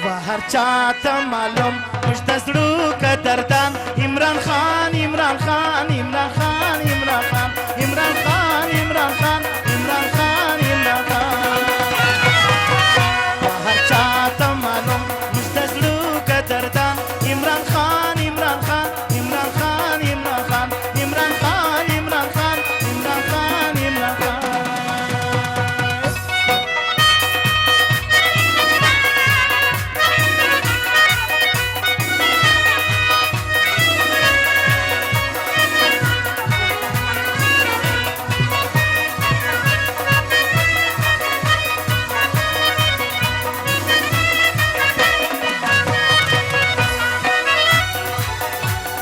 هر چاته معلوم موږ د زړو قدردان عمران خان عمران خان عمران خان عمران خان عمران خان عمران خان عمران خان عمران خان هر چاته معلوم موږ د زړو قدردان عمران خان عمران خان عمران خان عمران خان عمران خان عمران خان عمران خان عمران خان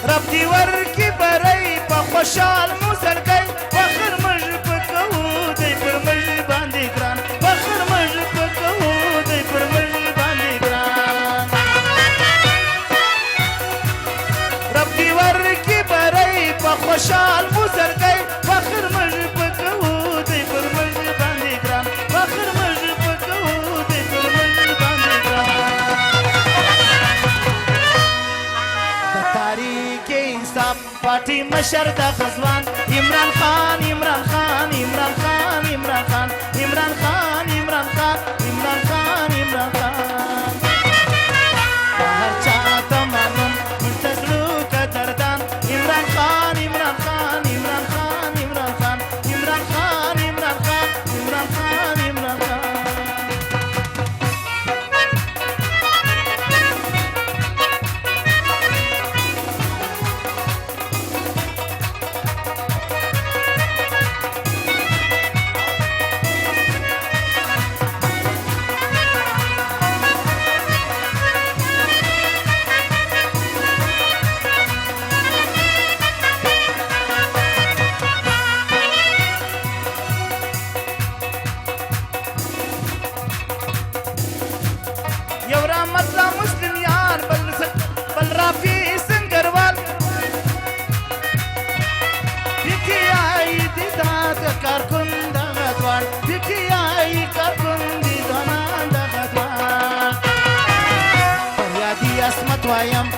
رب دی ورکی برای په خوشحال مو زړګی فخر موږ په کوو دی پر موږ باندې ګران فخر موږ په کوو دی پر موږ باندې ګران رب دی ورکی برای په خوشحال مو زړګی فخر موږ په کوو دی پر موږ باندې ګران فخر موږ په کوو دی پر موږ باندې ګران د تاریخ انصاف پارټي مشر د غزوان عمران خان عمران خان عمران خان عمران خان عمران خان عمران خان عمران خان عمران خان هر چاته معلوم موږ د زړو قدردان عمران خان عمران خان عمران خان عمران خان عمران خان عمران خان عمران خان عمران خان یو رحمت لا مسلم یار بل رافی سنگروال دیکی آئی دیدان دا کارکن دا غدوان دیکی آئی کارکن دیدان دا غدوان فریادی اسمت وایم